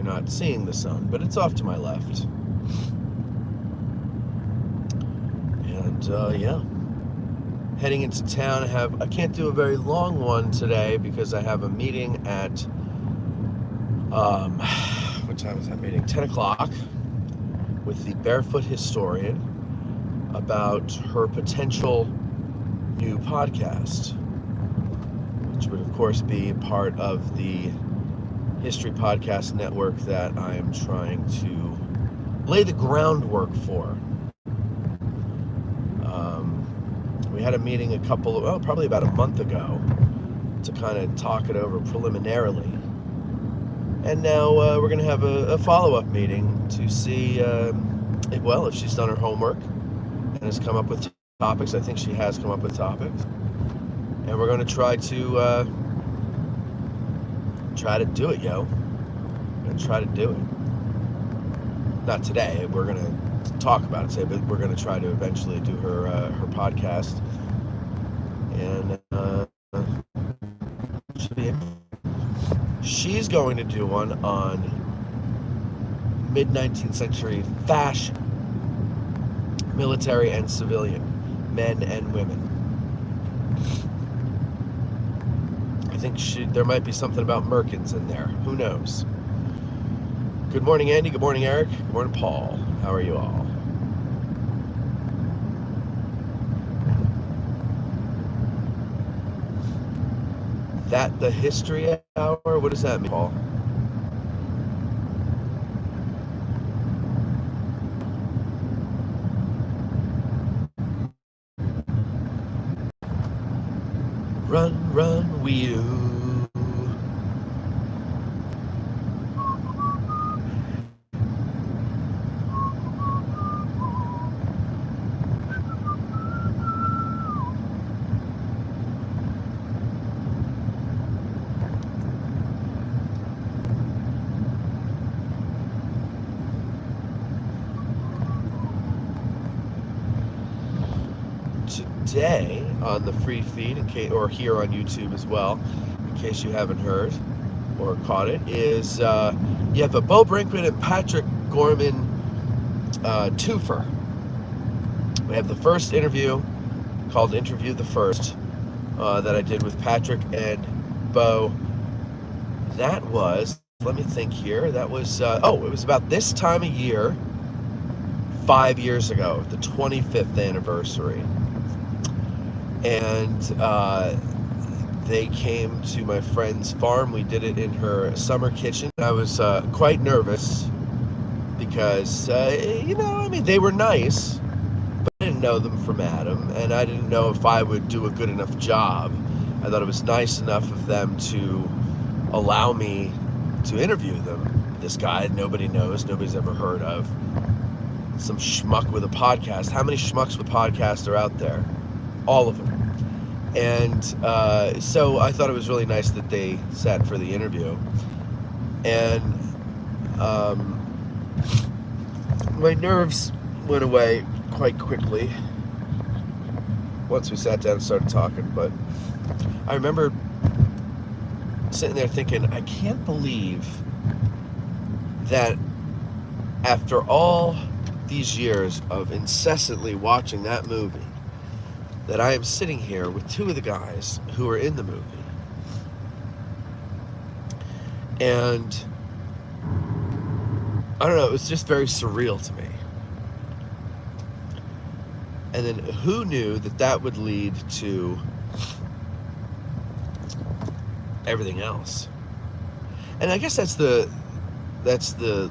not seeing the sun, but it's off to my left. And yeah, heading into town. I can't do a very long one today because I have a meeting at what time is that meeting? 10 o'clock with the Barefoot Historian about her potential new podcast, which would of course be part of the History Podcast Network that I am trying to lay the groundwork for. We had a meeting probably about a month ago to kind of talk it over preliminarily. And now we're going to have a follow-up meeting to see if she's done her homework and has come up with topics. I think she has come up with topics. And we're going to try to do it, yo. We're going to try to do it. Not today. We're going to talk about it today, but we're going to try to eventually do her podcast. And should be she's going to do one on mid-19th century fashion, military and civilian, men and women. I think there might be something about Merkins in there. Who knows? Good morning, Andy. Good morning, Eric. Good morning, Paul. How are you all? That the history hour? What does that mean, Paul? Run, run, wheel. Today on the free feed, or here on YouTube as well, in case you haven't heard or caught it, is you have a Bo Brinkman and Patrick Gorman twofer. We have the first interview called Interview the First that I did with Patrick and Bo. That was, let me think here, that was, it was about this time of year, 5 years ago, the 25th anniversary. And they came to my friend's farm. We did it in her summer kitchen. I was quite nervous because, they were nice, but I didn't know them from Adam, and I didn't know if I would do a good enough job. I thought it was nice enough of them to allow me to interview them. This guy nobody knows, nobody's ever heard of. Some schmuck with a podcast. How many schmucks with podcasts are out there? All of them. And so I thought it was really nice that they sat for the interview. And my nerves went away quite quickly once we sat down and started talking. But I remember sitting there thinking, I can't believe that after all these years of incessantly watching that movie, that I am sitting here with two of the guys who are in the movie. And I don't know, it was just very surreal to me. And then who knew that would lead to everything else? And I guess that's the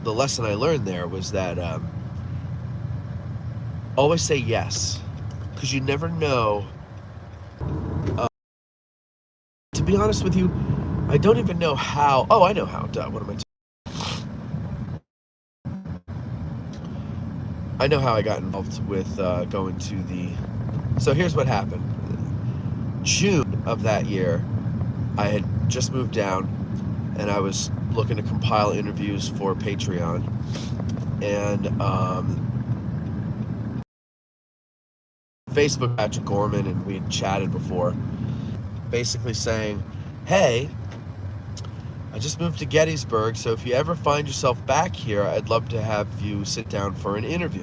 lesson I learned there, was that always say yes. Because you never know. To be honest with you, I don't even know how. Oh, I know how. What am I know how I got involved with going to the. So here's what happened. June of that year, I had just moved down, and I was looking to compile interviews for Patreon, and Facebook Patrick Gorman, and we had chatted before, basically saying, hey, I just moved to Gettysburg, so if you ever find yourself back here, I'd love to have you sit down for an interview.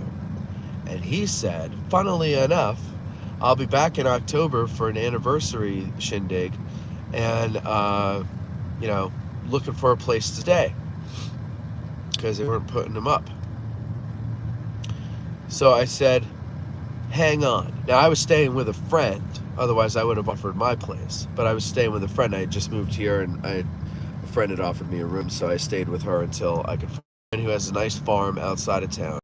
And he said, funnily enough, I'll be back in October for an anniversary shindig, and looking for a place to stay because they weren't putting them up. So I said, hang on. Now, I was staying with a friend. Otherwise, I would have offered my place. But I was staying with a friend. I had just moved here, and a friend had offered me a room, so I stayed with her until I could find a friend who has a nice farm outside of town.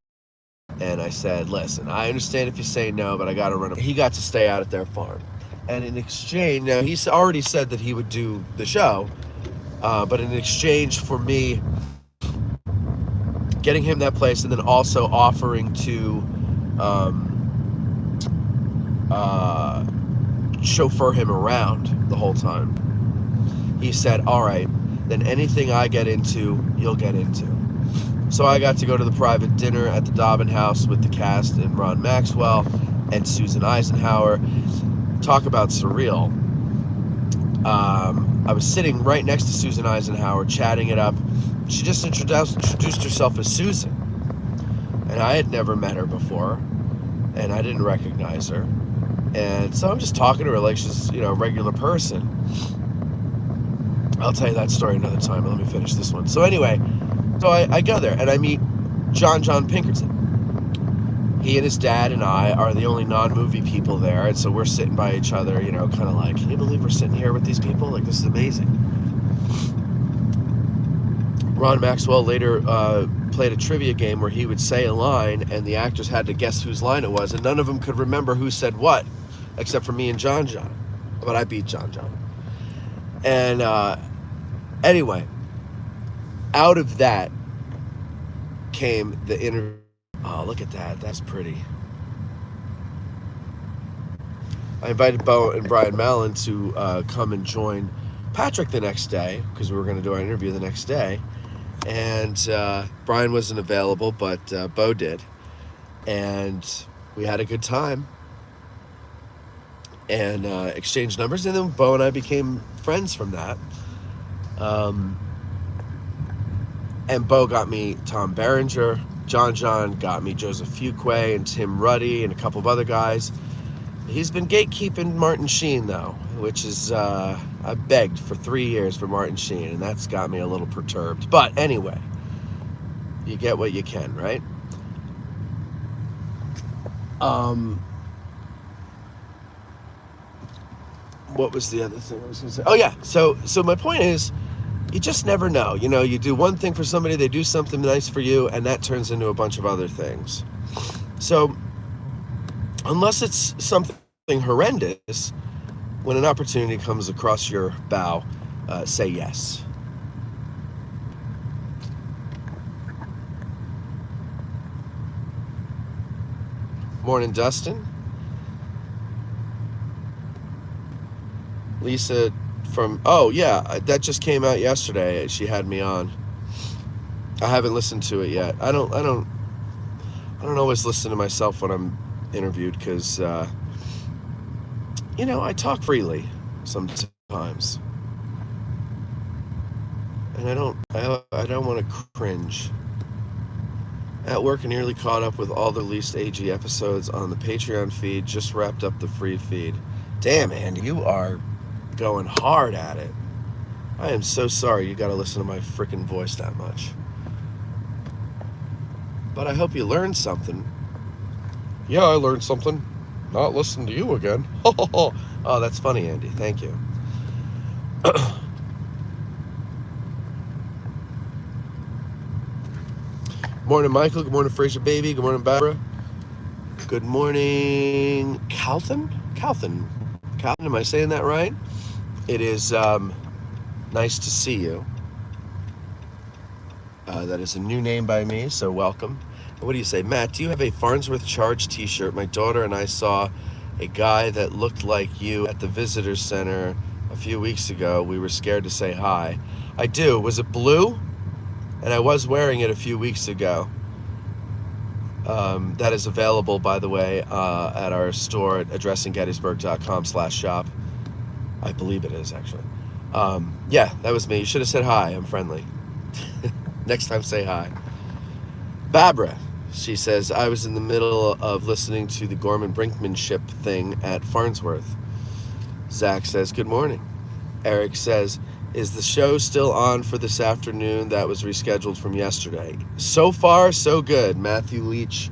And I said, listen, I understand if you say no, but I got to run. He got to stay out at their farm. And in exchange, now he's already said that he would do the show, but in exchange for me getting him that place and then also offering to chauffeur him around the whole time, he said, all right, then anything I get into, you'll get into. So I got to go to the private dinner at the Dobbin House with the cast and Ron Maxwell and Susan Eisenhower. Talk about surreal. I was sitting right next to Susan Eisenhower, chatting it up. She just introduced herself as Susan. And I had never met her before, and I didn't recognize her. And so I'm just talking to her like she's, a regular person. I'll tell you that story another time, but let me finish this one. So anyway, I go there, and I meet John Pinkerton. He and his dad and I are the only non-movie people there, and so we're sitting by each other, kind of like, can you believe we're sitting here with these people? Like, this is amazing. Ron Maxwell later played a trivia game where he would say a line, and the actors had to guess whose line it was, and none of them could remember who said what, except for me and John. But I beat John. And anyway, out of that came the interview. Oh, look at that. That's pretty. I invited Bo and Brian Mallon to come and join Patrick the next day, because we were going to do our interview the next day. And Brian wasn't available, but Bo did. And we had a good time and exchanged numbers. And then Bo and I became friends from that. And Bo got me Tom Berenger. John got me Joseph Fuqua and Tim Ruddy and a couple of other guys. He's been gatekeeping Martin Sheen, though, which is, I begged for 3 years for Martin Sheen, and that's got me a little perturbed. But anyway, you get what you can, right? What was the other thing I was going to say? Oh, yeah. So my point is, you just never know. You do one thing for somebody, they do something nice for you, and that turns into a bunch of other things. So unless it's something horrendous, when an opportunity comes across your bow, say yes. Morning, Dustin. Lisa from, that just came out yesterday. She had me on. I haven't listened to it yet. I don't always listen to myself when I'm interviewed, because I talk freely sometimes, and I don't want to cringe. At work, I nearly caught up with all the released AG episodes on the Patreon feed. Just wrapped up the free feed. Damn, Andy, you are going hard at it. I am so sorry you got to listen to my freaking voice that much. But I hope you learned something. Yeah, I learned something. Not listening to you again. Oh, that's funny, Andy. Thank you. Morning, Michael. Good morning, Fraser Baby. Good morning, Barbara. Good morning, Calvin. Am I saying that right? It is nice to see you. That is a new name by me, so welcome. What do you say? Matt, do you have a Farnsworth Charge t-shirt? My daughter and I saw a guy that looked like you at the visitor center a few weeks ago. We were scared to say hi. I do. Was it blue? And I was wearing it a few weeks ago. That is available, by the way, at our store at addressingettysburg.com/shop. I believe it is, actually. Yeah, that was me. You should have said hi. I'm friendly. Next time, say hi. Barbara, she says, I was in the middle of listening to the Gorman Brinkmanship thing at Farnsworth. Zach says, good morning. Eric says, is the show still on for this afternoon? That was rescheduled from yesterday. So far, so good. Matthew Leach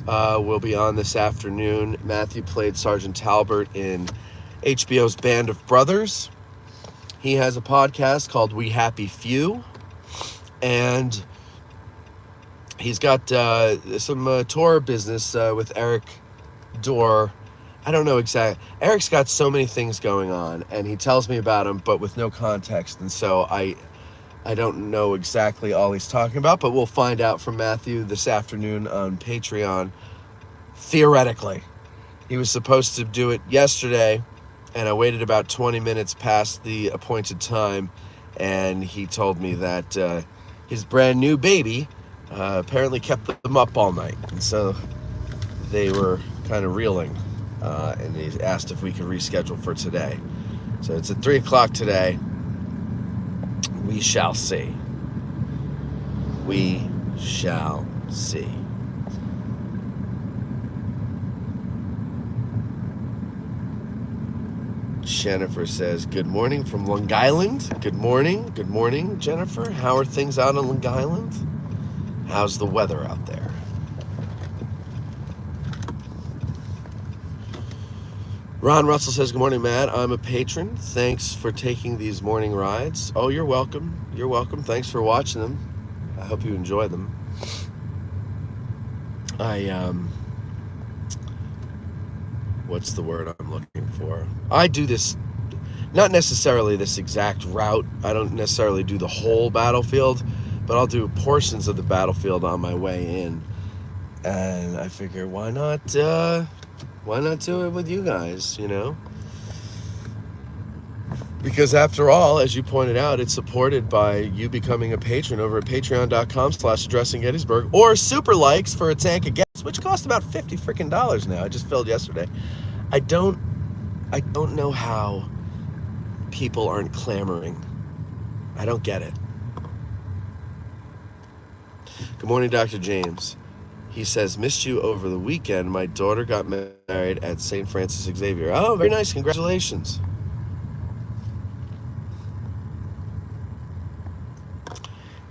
will be on this afternoon. Matthew played Sergeant Talbot in HBO's Band of Brothers. He has a podcast called We Happy Few. And he's got some tour business with Eric Dorr. I don't know exactly. Eric's got so many things going on, and he tells me about them, but with no context. And so I don't know exactly all he's talking about, but we'll find out from Matthew this afternoon on Patreon. Theoretically, he was supposed to do it yesterday, and I waited about 20 minutes past the appointed time, and he told me that his brand new baby apparently kept them up all night, and so they were kind of reeling, and he asked if we could reschedule for today. So it's at 3 o'clock today. We shall see. We shall see. Jennifer says, good morning from Long Island. Good morning. Good morning, Jennifer. How are things out on Long Island? How's the weather out there? Ron Russell says, good morning, Matt. I'm a patron. Thanks for taking these morning rides. Oh, you're welcome. You're welcome. Thanks for watching them. I hope you enjoy them. What's the word I'm looking for? I do this, not necessarily this exact route. I don't necessarily do the whole battlefield, but I'll do portions of the battlefield on my way in. And I figure, why not do it with you guys, you know? Because after all, as you pointed out, it's supported by you becoming a patron over at patreon.com/addressinggettysburg, or super likes for a tank of gas, which cost about $50 freaking now. I just filled yesterday. I don't know how people aren't clamoring. I don't get it. Good morning, Dr. James. He says, missed you over the weekend. My daughter got married at St. Francis Xavier. Oh, very nice. Congratulations.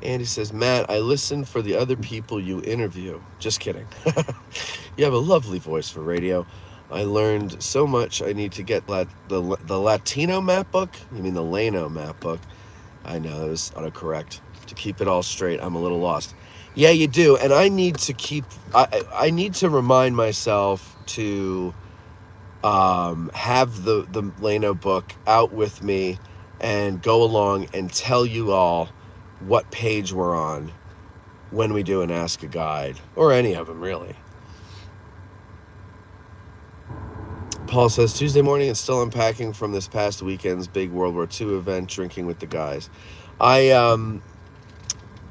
Andy says, Matt, I listen for the other people you interview. Just kidding. You have a lovely voice for radio. I learned so much. I need to get the Latino map book. You mean the Lano map book? I know, that was autocorrect. To keep it all straight, I'm a little lost. Yeah, you do. And I need to I need to remind myself to have the Lano book out with me and go along and tell you all what page we're on when we do an Ask a Guide, or any of them, really. Paul says, Tuesday morning and still unpacking from this past weekend's big World War II event, drinking with the guys.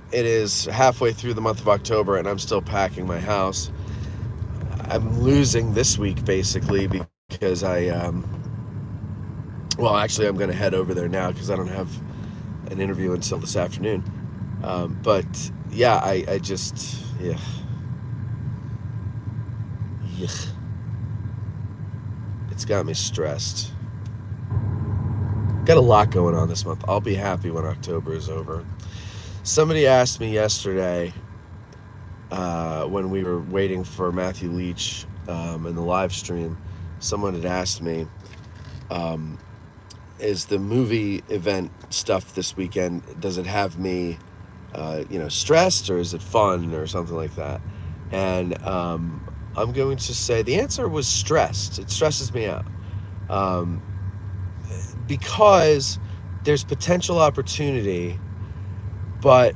It is halfway through the month of October, and I'm still packing my house. I'm losing this week, basically, because I'm going to head over there now because I don't have an interview until this afternoon. But yeah, I just, yeah. It's got me stressed. Got a lot going on this month. I'll be happy when October is over. Somebody asked me yesterday, when we were waiting for Matthew Leach in the live stream, someone had asked me, is the movie event stuff this weekend, does it have me, stressed, or is it fun, or something like that? And I'm going to say the answer was stressed. It stresses me out. Because there's potential opportunity, but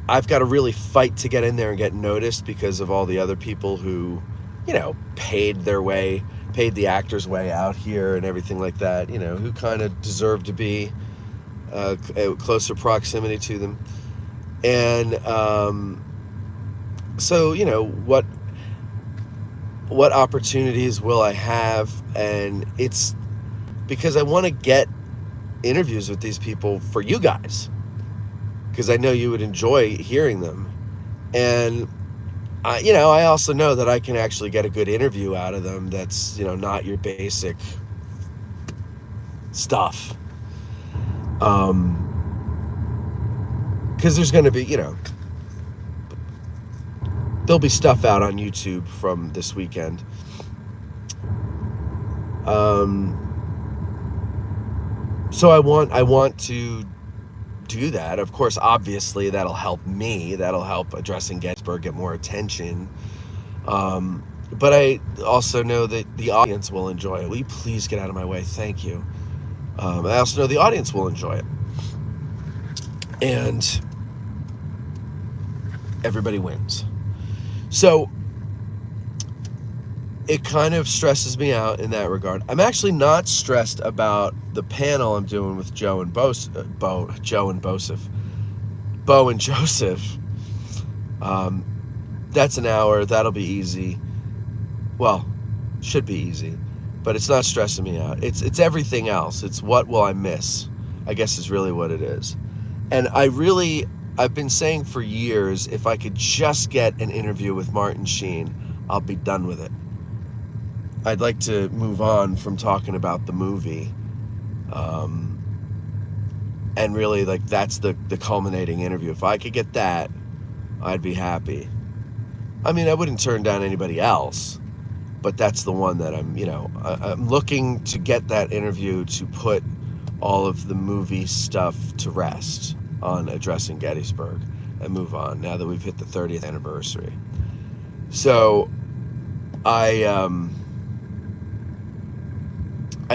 I've got to really fight to get in there and get noticed because of all the other people who, paid the actor's way out here and everything like that, who kind of deserve to be a closer proximity to them. And so, what opportunities will I have? And it's because I want to get interviews with these people for you guys, because I know you would enjoy hearing them. And I also know that I can actually get a good interview out of them that's, not your basic stuff. Because there's going to be, there'll be stuff out on YouTube from this weekend. So I want to do that. Of course, obviously, that'll help me. That'll help Addressing Gettysburg get more attention. But I also know that the audience will enjoy it. Will you please get out of my way? Thank you. I also know the audience will enjoy it. And everybody wins. So it kind of stresses me out in that regard. I'm actually not stressed about the panel I'm doing with Joe and Joseph. That's an hour. That'll be easy. Well, should be easy, but it's not stressing me out. It's everything else. It's what will I miss, I guess, is really what it is. And I've been saying for years, if I could just get an interview with Martin Sheen, I'll be done with it. I'd like to move on from talking about the movie. And really, like, that's the culminating interview. If I could get that, I'd be happy. I mean, I wouldn't turn down anybody else, but that's the one that I'm looking to get that interview to put all of the movie stuff to rest on Addressing Gettysburg and move on now that we've hit the 30th anniversary. So I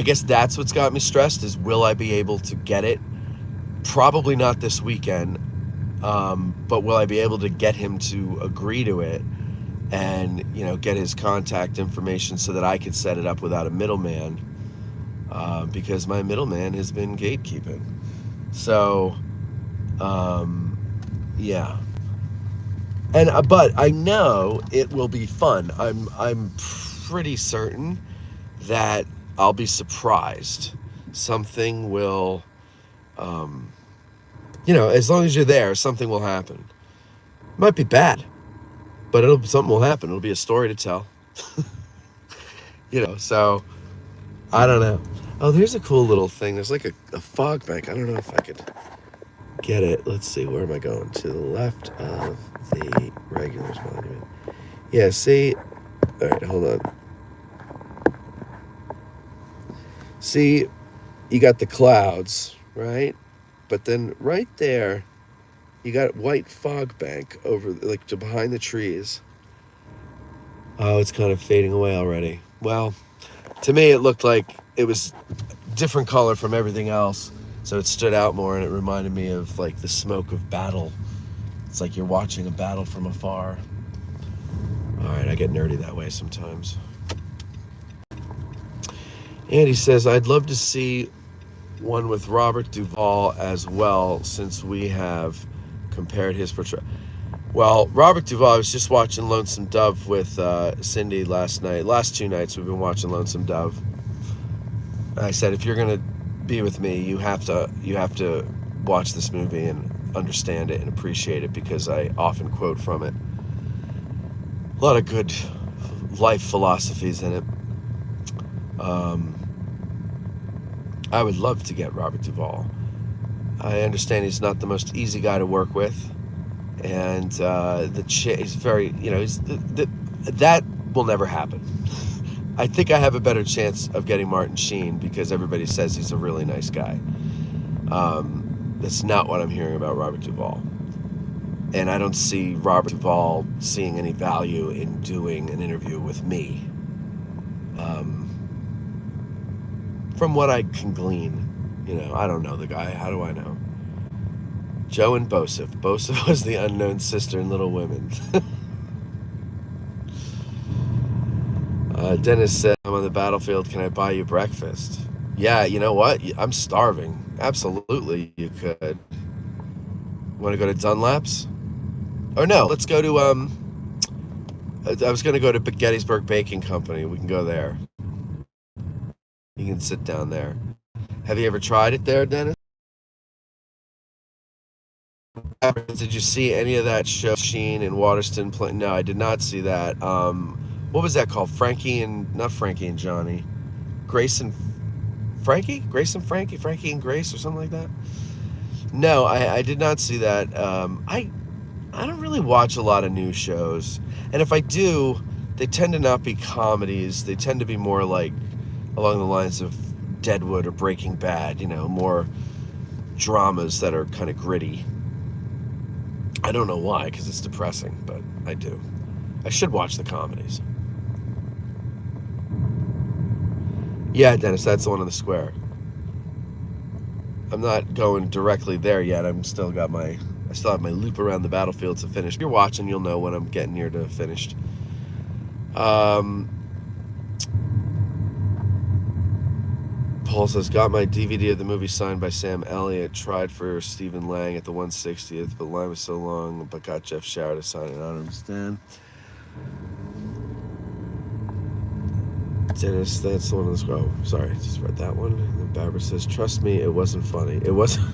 guess that's what's got me stressed, is will I be able to get it? Probably not this weekend, but will I be able to get him to agree to it and, get his contact information so that I could set it up without a middleman, because my middleman has been gatekeeping. So, yeah. But I know it will be fun. I'm pretty certain that I'll be surprised. Something will, as long as you're there, something will happen. It might be bad, but something will happen. It'll be a story to tell. So I don't know. Oh, there's a cool little thing. There's like a fog bank. I don't know if I could get it. Let's see. Where am I going? To the left of the Regulars Monument. Yeah, see? All right, hold on. See, you got the clouds, right? But then right there, you got white fog bank over, like, to behind the trees. Oh, it's kind of fading away already. Well, to me, it looked like it was different color from everything else, so it stood out more, and it reminded me of, like, the smoke of battle. It's like you're watching a battle from afar. All right, I get nerdy that way sometimes. And he says, I'd love to see one with Robert Duvall as well, since we have compared his portrayal. Well, Robert Duvall, I was just watching Lonesome Dove with Cindy last night. Last 2 nights we've been watching Lonesome Dove. I said, if you're going to be with me, you have to watch this movie and understand it and appreciate it, because I often quote from it. A lot of good life philosophies in it. I would love to get Robert Duvall. I understand he's not the most easy guy to work with, and he's very, that will never happen. I think I have a better chance of getting Martin Sheen, because everybody says he's a really nice guy. That's not what I'm hearing about Robert Duvall. And I don't see Robert Duvall seeing any value in doing an interview with me. From what I can glean, I don't know the guy. How do I know? Joe and Bosef. Bosef was the unknown sister in Little Women. Dennis said, I'm on the battlefield. Can I buy you breakfast? Yeah, you know what? I'm starving. Absolutely, you could. Want to go to Dunlap's? Or no, let's go to, I was going to go to Gettysburg Baking Company. We can go there. You can sit down there. Have you ever tried it there, Dennis? Did you see any of that show, Sheen and Waterston? No, I did not see that. What was that called? Not Frankie and Johnny. Grace and Frankie? Grace and Frankie? Frankie and Grace or something like that? No, I did not see that. I don't really watch a lot of new shows. And if I do, they tend to not be comedies. They tend to be more like along the lines of Deadwood or Breaking Bad, more dramas that are kind of gritty. I don't know why, because it's depressing, but I do. I should watch the comedies. Yeah, Dennis, that's the one on the square. I'm not going directly there yet. I still have my loop around the battlefield to finish. If you're watching, you'll know when I'm getting near to finished. Paul says, got my DVD of the movie signed by Sam Elliott. Tried for Stephen Lang at the 160th, but the line was so long, but got Jeff Shower to sign it. I don't understand. Dennis, that's the one on the scroll. Oh, sorry, just read that one. And then Barbara says, trust me, it wasn't funny. It wasn't.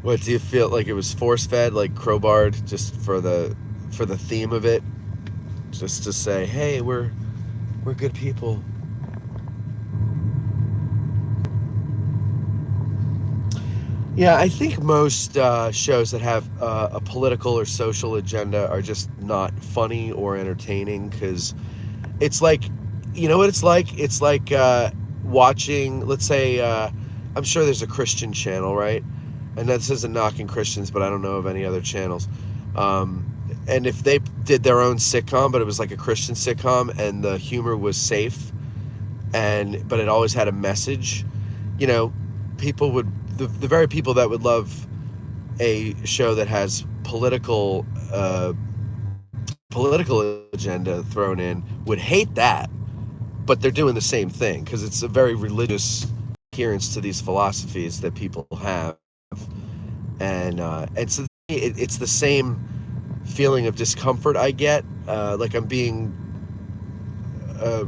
What, do you feel like it was force-fed, like crowbarred, just for the theme of it? Just to say, hey, we're good people. Yeah, I think most shows that have a political or social agenda are just not funny or entertaining, because it's like, you know what it's like? It's like watching, let's say, I'm sure there's a Christian channel, right? And this isn't knocking Christians, but I don't know of any other channels. And if they did their own sitcom, but it was like a Christian sitcom, and the humor was safe, but it always had a message, people would, the very people that would love a show that has political agenda thrown in would hate that, but they're doing the same thing because it's a very religious adherence to these philosophies that people have, and so it's the same feeling of discomfort I get, like I'm being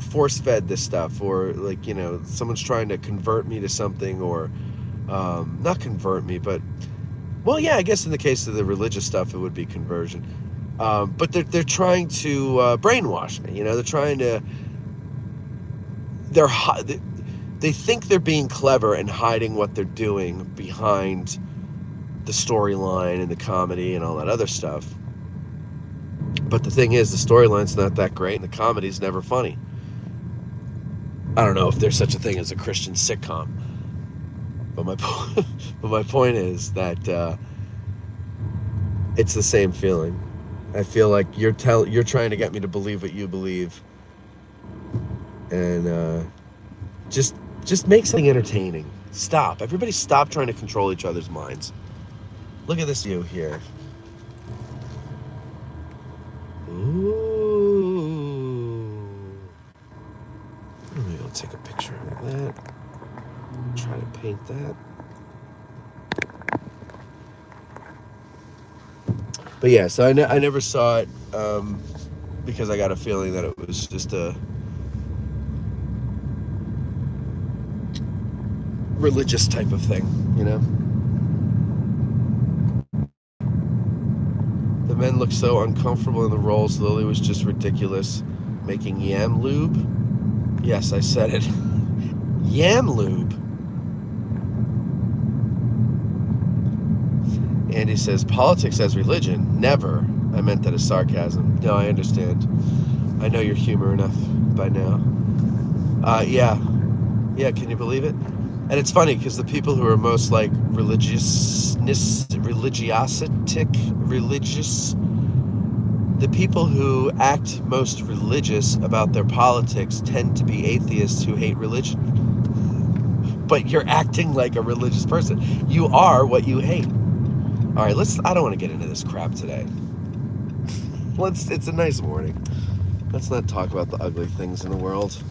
force-fed this stuff, or like, someone's trying to convert me to something, or not convert me, but, well, yeah, I guess in the case of the religious stuff, it would be conversion. But they're trying to brainwash me. They're trying to. They think they're being clever and hiding what they're doing behind the storyline and the comedy and all that other stuff. But the thing is, the storyline's not that great, and the comedy's never funny. I don't know if there's such a thing as a Christian sitcom. But my point is that it's the same feeling. I feel like you're trying to get me to believe what you believe, and just make something entertaining. Stop. Everybody stop trying to control each other's minds. Look at this view here. Ooh. Maybe I'll take a picture of that. Try to paint that. But yeah, so I never saw it because I got a feeling that it was just a religious type of thing, The men looked so uncomfortable in the roles. Lily was just ridiculous. Making yam lube? Yes, I said it. Yam lube? Andy says, politics as religion? Never. I meant that as sarcasm. No, I understand. I know your humor enough by now. Yeah, can you believe it? And it's funny because the people who are most like religious, the people who act most religious about their politics tend to be atheists who hate religion. But you're acting like a religious person. You are what you hate. All right, I don't want to get into this crap today. It's a nice morning. Let's not talk about the ugly things in the world.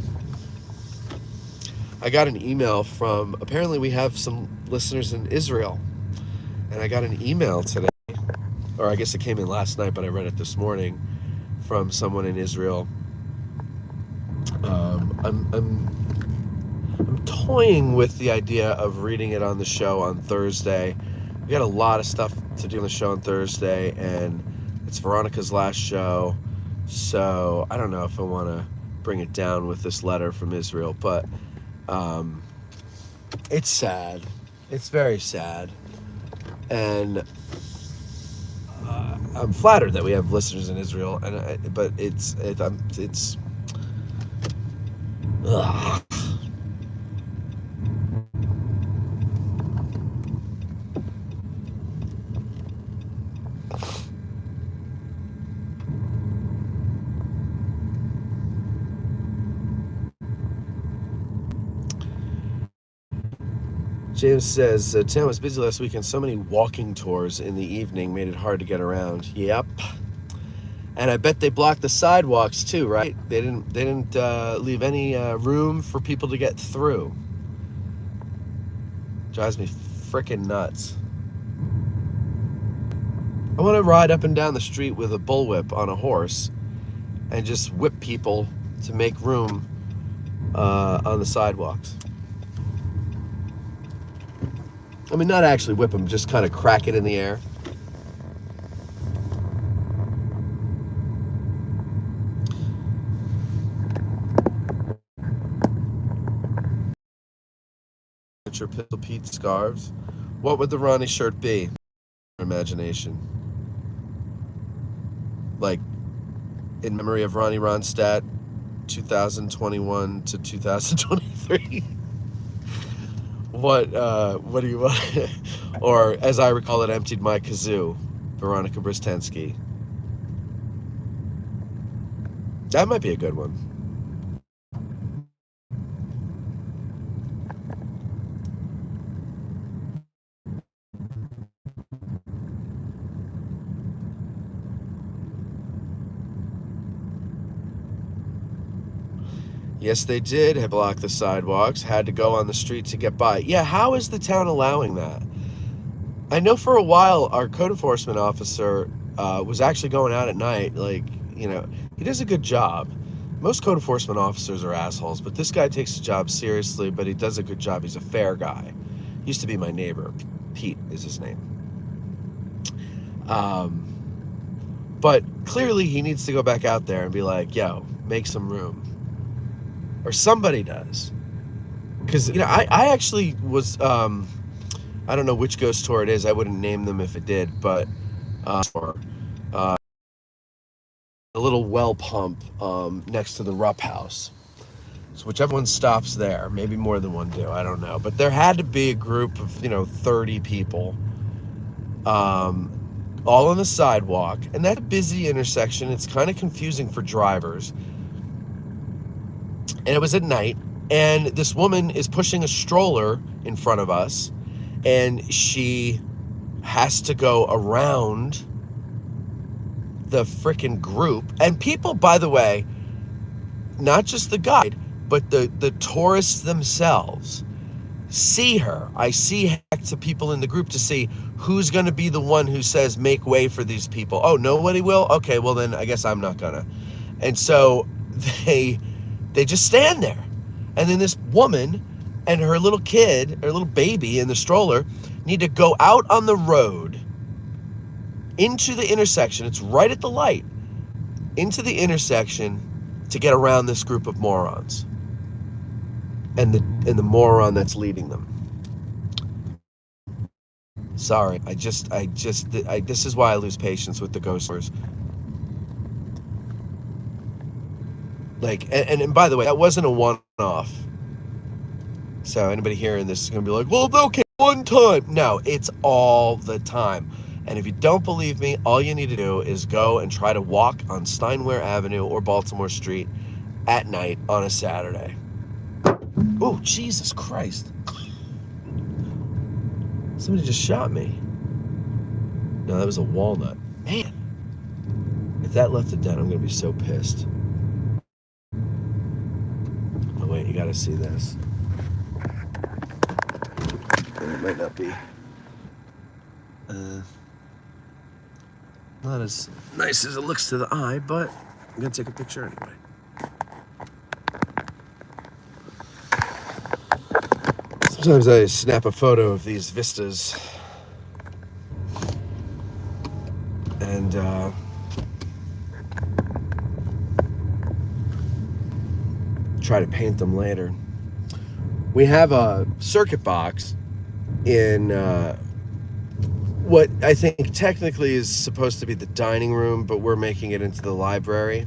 I got an email from, apparently we have some listeners in Israel. And I got an email today, or I guess it came in last night, but I read it this morning, from someone in Israel. I'm I'm toying with the idea of reading it on the show on Thursday. We got a lot of stuff to do on the show on Thursday, and it's Veronica's last show, so I don't know if I want to bring it down with this letter from Israel, but it's sad. It's very sad, and I'm flattered that we have listeners in Israel, but it's ugh. James says, Tim was busy last weekend. So many walking tours in the evening made it hard to get around. Yep. And I bet they blocked the sidewalks too, right? They didn't leave any room for people to get through. Drives me freaking nuts. I want to ride up and down the street with a bullwhip on a horse and just whip people to make room on the sidewalks. I mean, not actually whip them, just kind of crack it in the air. Pistol Pete scarves. What would the Ronnie shirt be? Imagination. Like, in memory of Ronnie Ronstadt, 2021 to 2023. What do you want? Or, as I recall it, emptied my kazoo, Veronica Bristensky. That might be a good one. Yes, they did block the sidewalks, had to go on the street to get by. Yeah, how is the town allowing that? I know for a while our code enforcement officer was actually going out at night. Like, you know, he does a good job. Most code enforcement officers are assholes, but this guy takes his job seriously, but he does a good job. He's a fair guy. Used to be my neighbor. Pete is his name. But clearly he needs to go back out there and be like, yo, make some room. Or somebody does. Because, you know, I actually was, I don't know which ghost tour it is. I wouldn't name them if it did, but a little well pump next to the Rupp House. So whichever one stops there, maybe more than one do, I don't know. But there had to be a group of, 30 people all on the sidewalk. And that's a busy intersection. It's kind of confusing for drivers. And it was at night, and this woman is pushing a stroller in front of us, and she has to go around the frickin' group. And people, by the way, not just the guide, but the tourists themselves see her. I see heck to people in the group to see who's going to be the one who says, make way for these people. Oh, nobody will? Okay, well then I guess I'm not gonna. And so they just stand there. And then this woman and her little kid, her little baby in the stroller, need to go out on the road into the intersection. It's right at the light. Into the intersection to get around this group of morons. And the moron that's leading them. Sorry, this is why I lose patience with the ghosters. Like, and by the way, that wasn't a one-off. So anybody hearing this is going to be like, well, okay, one time. No, it's all the time. And if you don't believe me, all you need to do is go and try to walk on Steinway Avenue or Baltimore Street at night on a Saturday. Oh, Jesus Christ. Somebody just shot me. No, that was a walnut. Man. If that left a dent, I'm going to be so pissed. Oh, wait, you got to see this. It might not be not as nice as it looks to the eye, but I'm going to take a picture anyway. Sometimes I snap a photo of these vistas and try to paint them later. We have a circuit box in what I think technically is supposed to be the dining room, but we're making it into the library.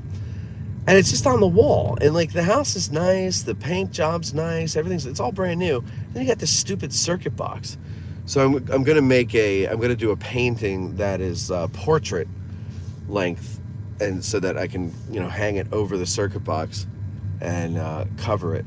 And it's just on the wall. And like the house is nice, the paint job's nice, it's all brand new. Then you got this stupid circuit box. So I'm gonna do a painting that is portrait length, and so that I can hang it over the circuit box and cover it.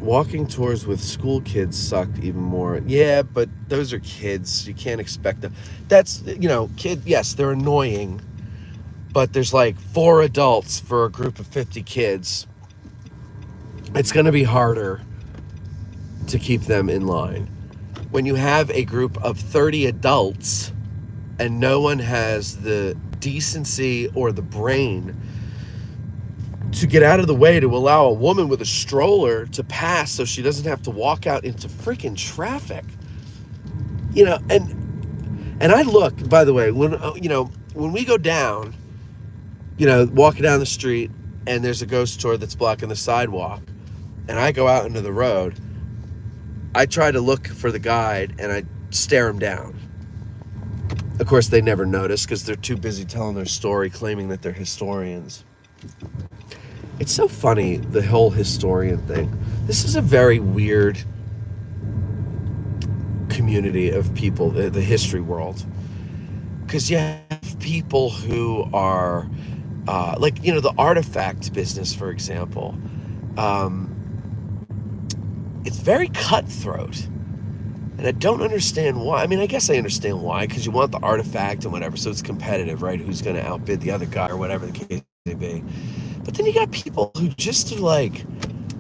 Walking tours with school kids sucked even more. Yeah, but those are kids. You can't expect them. That's, yes, they're annoying, but there's like 4 adults for a group of 50 kids. It's going to be harder to keep them in line. When you have a group of 30 adults and no one has the decency or the brain to get out of the way to allow a woman with a stroller to pass so she doesn't have to walk out into freaking traffic. And I look, by the way, when we go down, walking down the street and there's a ghost tour that's blocking the sidewalk, and I go out into the road, I try to look for the guide and I stare him down. Of course, they never notice because they're too busy telling their story, claiming that they're historians. It's so funny, the whole historian thing. This is a very weird community of people, the history world. Because you have people who are, the artifact business, for example. It's very cutthroat. And I don't understand why. I mean, I guess I understand why, because you want the artifact and whatever, so it's competitive, right? Who's going to outbid the other guy or whatever the case may be. But then you got people who just are like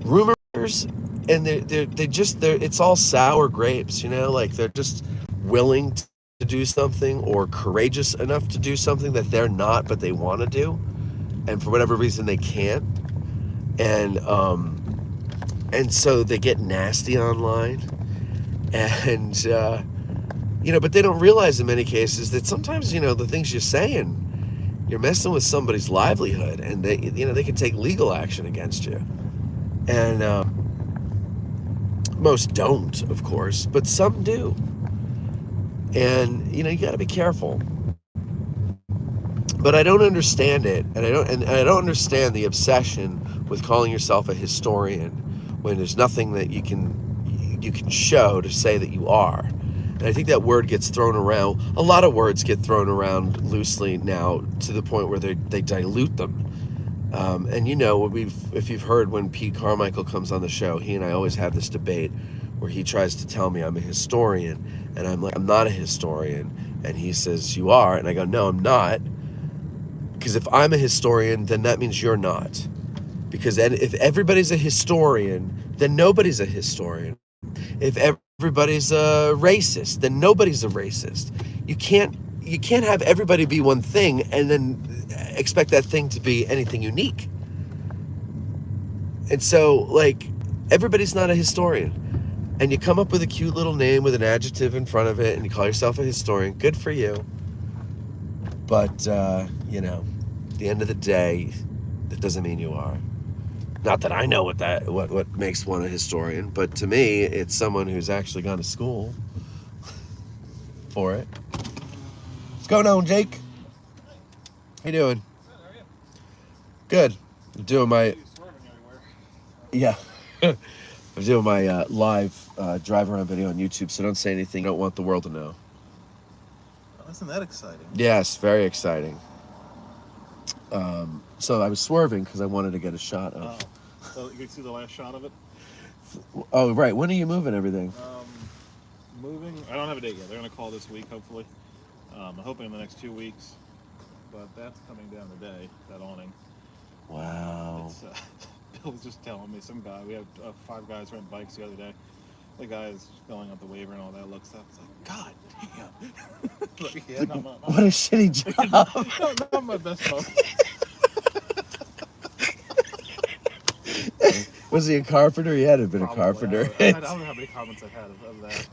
rumors, and they're it's all sour grapes, like they're just willing to do something or courageous enough to do something that they're not, but they want to do, and for whatever reason they can't, and so they get nasty online, and but they don't realize in many cases that sometimes the things you're saying, you're messing with somebody's livelihood, and they can take legal action against you. And most don't, of course, but some do. And you got to be careful. But I don't understand it, and I don't understand the obsession with calling yourself a historian when there's nothing that you can show to say that you are. And I think that word gets thrown around. A lot of words get thrown around loosely now to the point where they dilute them. And if you've heard when Pete Carmichael comes on the show, he and I always have this debate where he tries to tell me I'm a historian, and I'm like, I'm not a historian, and he says, you are, and I go, no, I'm not, because if I'm a historian, then that means you're not, because if everybody's a historian, then nobody's a historian. If everybody's a racist, then nobody's a racist. You can't have everybody be one thing and then expect that thing to be anything unique. And so, everybody's not a historian. And you come up with a cute little name with an adjective in front of it, and you call yourself a historian. Good for you. But, at the end of the day, that doesn't mean you are. Not that I know what makes one a historian, but to me, it's someone who's actually gone to school for it. What's going on, Jake? How you doing? Good, how are you? Good. I'm doing my... Swerving everywhere. Yeah. I'm doing my live drive around video on YouTube, so don't say anything you don't want the world to know. Oh, isn't that exciting? Yes, very exciting. So I was swerving because I wanted to get a shot of... So you can see the last shot of it? Oh, right. When are you moving everything? moving. I don't have a date yet. They're gonna call this week, hopefully. I'm hoping in the next 2 weeks. But that's coming down today. That awning. Wow. It's, Bill was just telling me, some guy. We had 5 guys rent bikes the other day. The guy is filling out the waiver and all that look stuff. It's like, God damn. Like, yeah, What a shitty job. not my best moment. Was he a carpenter? He had to have been Probably. a carpenter. I don't know how many comments I've had of that.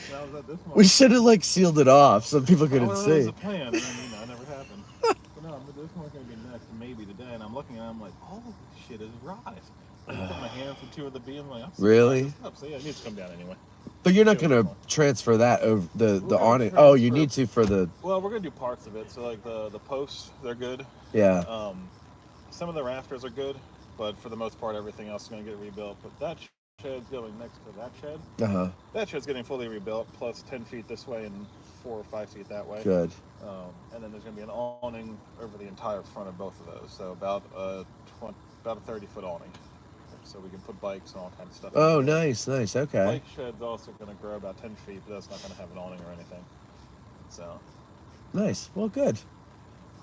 When I was at this one. We should have like sealed it off so people couldn't That see. was a plan, and then, it never happened. But no, this one's gonna be next, maybe today. And I'm looking at it, I'm like, holy shit, is rise. I put my hand through 2 of the beams, like, Really? So yeah, it needs to come down anyway. But you're not gonna transfer that over the gonna awning. Oh, you transfer- need to for the Well, we're gonna do parts of it. So like the posts, they're good. yeah. Some of the rafters are good, but for the most part, everything else is gonna get rebuilt. But that shed's going next to that shed. That shed's getting fully rebuilt, plus 10 feet this way and 4 or 5 feet that way. Good. And then there's going to be an awning over the entire front of both of those. So about a 30-foot awning. So we can put bikes and all kinds of stuff. Oh, in there. nice. Okay. Bike shed's also going to grow about 10 feet, but that's not going to have an awning or anything. So. Nice. Well, good.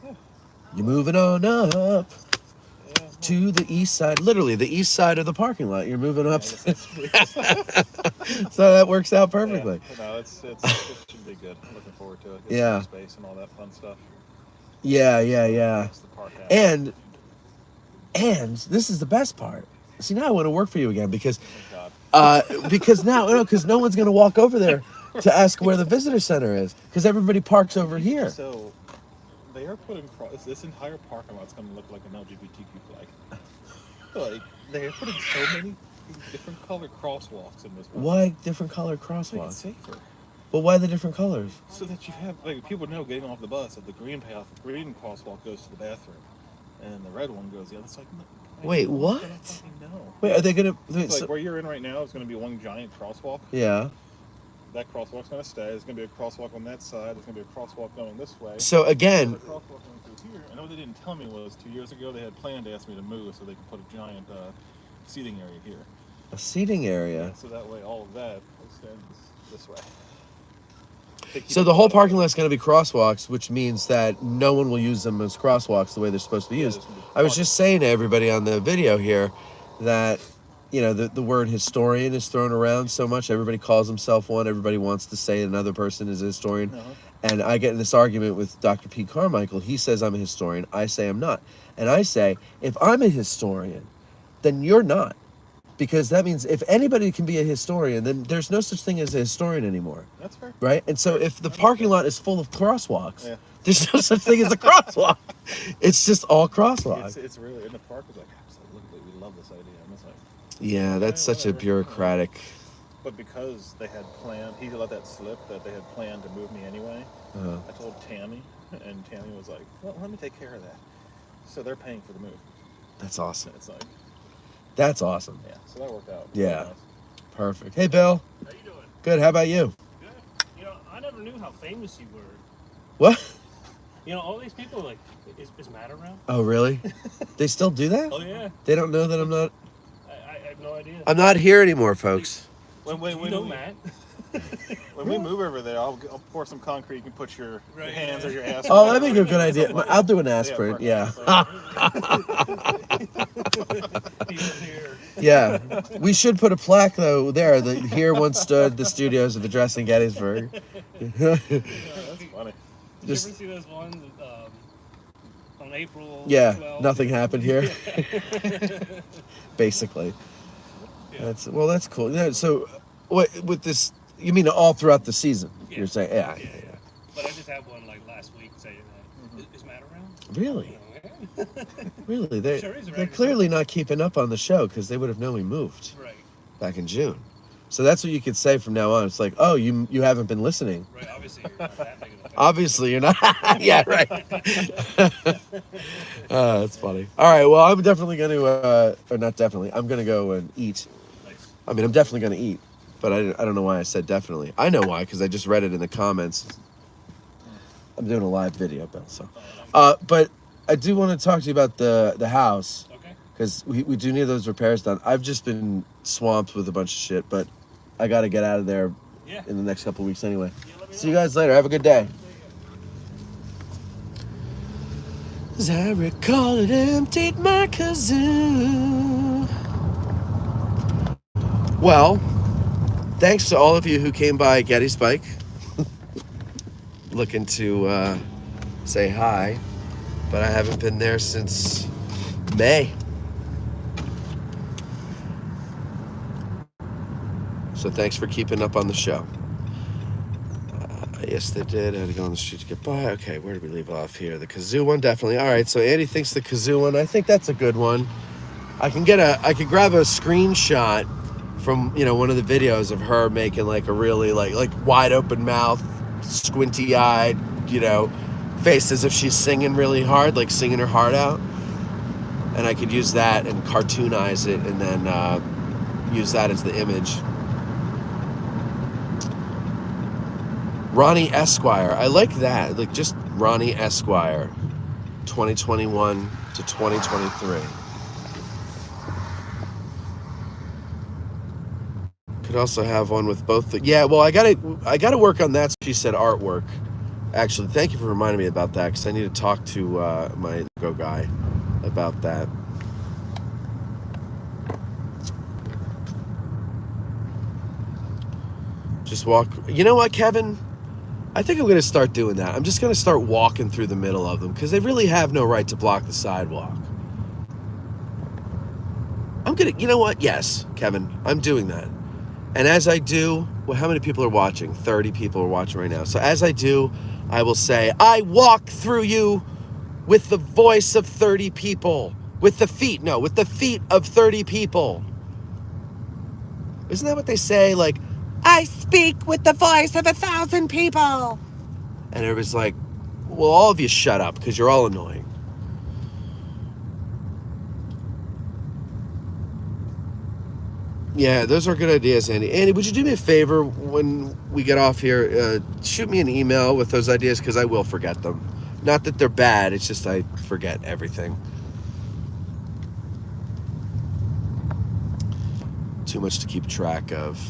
Yeah. You're moving on up Yeah. to the east side. Literally, the east side of the parking lot. You're moving up. So that works out perfectly. Yeah. No, it should be good. I'm looking forward to it. Get Yeah. some space and all that fun stuff. Yeah. Makes the park happy. And this is the best part. See, now I want to work for you again because Oh, God. because no one's gonna walk over there to ask where the visitor center is because everybody parks over here. So they are putting this entire parking lot's going to look like an LGBTQ flag. Like they are putting so many different colored crosswalks in this one. Why different colored To make it crosswalks? safer, But why the different colors? so that you have people know getting off the bus that the green crosswalk goes to the bathroom, and the red one goes the other side. Wait, what? I don't fucking know. Wait, are they gonna? It's like where you're in right now is going to be one giant crosswalk. Yeah. That crosswalk's going to stay. There's going to be a crosswalk on that side. There's going to be a crosswalk going this way. So again, The crosswalk going through here. And what they didn't tell me was 2 years ago they had planned to ask me to move so they could put a giant seating area here. a seating area. So that way all of that extends this way. So the whole parking lot's going to be crosswalks, which means that no one will use them as crosswalks the way they're supposed to be used. I was just saying to everybody on the video here that, you know, the word historian is thrown around so much. Everybody calls himself one. Everybody wants to say another person is a historian. And I get in this argument with Dr. Pete Carmichael. He says I'm a historian. I say I'm not. And I say, if I'm a historian, then you're not. Because that means if anybody can be a historian, then there's no such thing as a historian anymore. That's fair. Right? And so if the parking lot is full of crosswalks, Yeah. there's no such thing as a crosswalk. It's just all crosswalks. It's really, and the park was like, absolutely, we love this idea. And it's like, Yeah, that's such a whatever. bureaucratic. but because they had planned, he let that slip that they had planned to move me anyway. I told Tammy, and Tammy was like, well, let me take care of that. So they're paying for the move. That's awesome. It's like, That's awesome. yeah, so that worked out. Yeah. Really nice. Perfect. Hey, Bill. How you doing? Good. How about you? Good. You know, I never knew how famous you were. What? You know, all these people like, is Matt around? Oh, really? They still do that? Oh yeah. They don't know that I'm not. I have no idea. I'm not here anymore, folks. When you know Matt? When we move over there, I'll pour some concrete. You can put your Right, hands yeah. or your ass. Oh, that'd be a good idea. I'll do an aspirin. Yeah. He's here. Yeah. We should put a plaque though there that here once stood the studios of Addressing Gettysburg. That's funny. Did Just- you ever see those ones on April Yeah. 12th? Nothing happened here. Basically. Yeah. That's cool. Yeah, so what with this you mean all throughout the season? Yeah. You're saying yeah. But I just had one like last week saying that. Is Matt around? Really? Oh, yeah. Really? Sure is They're around. clearly not keeping up on the show because they would have known we moved Right. back in June. So that's what you could say from now on. It's like, oh, you haven't been listening. Right. Obviously, you're not that big of a fan. Obviously, you're not. Yeah, right. That's funny. All right, well, I'm definitely going to, or not definitely, I'm going to go and eat. Nice. I mean, I'm definitely going to eat, but I don't know why I said definitely. I know why, because I just read it in the comments. I'm doing a live video, Bill, so. But I do want to talk to you about the house, Okay. because we do need those repairs done. I've just been swamped with a bunch of shit, but I got to get out of there Yeah. in the next couple of weeks anyway. See you guys later. Have a good day. As I recall, it emptied my kazoo. Well, thanks to all of you who came by Gettysburg looking to say hi, but I haven't been there since May. So thanks for keeping up on the show. Yes, they did. I had to go on the street to get by. Okay, where did we leave off here? The kazoo one, definitely. All right, so Andy thinks the kazoo one. I think that's a good one. I could grab a screenshot from one of the videos of her making like a really like wide open mouth, squinty eyed, face as if she's singing really hard, like singing her heart out. And I could use that and cartoonize it, and then use that as the image. Ronnie Esquire. I like that. Like just Ronnie Esquire. 2021 to 2023. Could also have one with both the... Yeah, well, I gotta work on that. She said artwork. Actually, thank you for reminding me about that, because I need to talk to my Lego guy about that. Just walk... You know what, Kevin? I think I'm going to start doing that. I'm just going to start walking through the middle of them, because they really have no right to block the sidewalk. I'm going to... You know what? Yes, Kevin, I'm doing that. And as I do... Well, how many people are watching? 30 people are watching right now. So as I do, I will say, I walk through you with the voice of 30 people. With the feet of 30 people. Isn't that what they say? Like, I speak with the voice of 1,000 people. And everybody's like, well, all of you shut up, because you're all annoying. Yeah, those are good ideas, Andy. Andy, would you do me a favor when we get off here? Shoot me an email with those ideas, because I will forget them. Not that they're bad, it's just I forget everything. Too much to keep track of.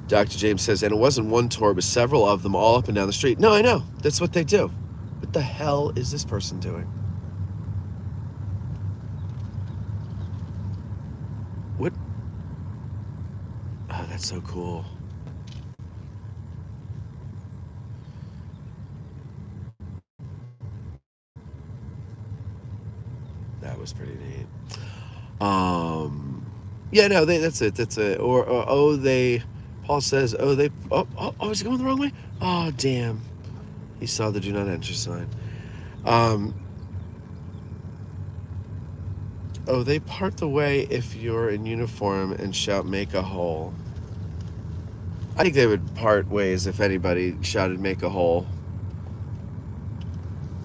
Dr. James says, and it wasn't one tour, but several of them all up and down the street. No, I know. That's what they do. What the hell is this person doing? What? Oh, that's so cool. That was pretty neat. Yeah, no, that's it. That's it. Or they... Paul says, is he going the wrong way? Oh, damn. He saw the do not enter sign. They part the way if you're in uniform and shout, make a hole. I think they would part ways if anybody shouted, make a hole.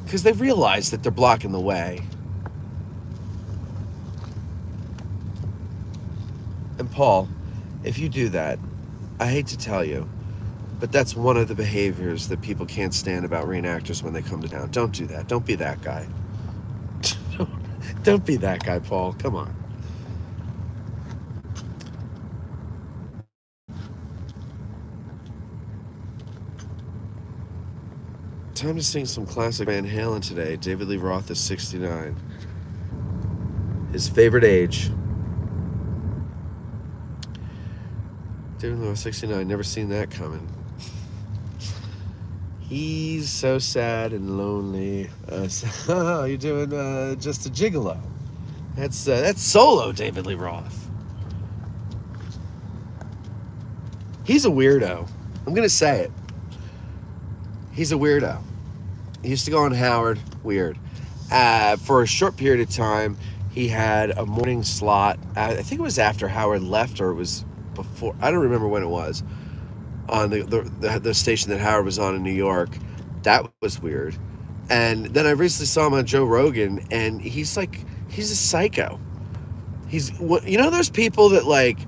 Because they realize that they're blocking the way. And Paul, if you do that, I hate to tell you, but that's one of the behaviors that people can't stand about reenactors when they come to town. Don't do that. Don't be that guy. Don't be that guy, Paul. Come on. Time to sing some classic Van Halen today. David Lee Roth is 69. His favorite age. David Lee Roth 69. Never seen that coming. He's so sad and lonely. You're doing just a gigolo. That's solo David Lee Roth. He's a weirdo. I'm gonna say it. He's a weirdo. He used to go on Howard. Weird. For a short period of time, he had a morning slot. I think it was after Howard left, or it was before. I don't remember when it was. On the station that Howard was on in New York. That was weird. And then I recently saw him on Joe Rogan, and he's a psycho. Those people that, like,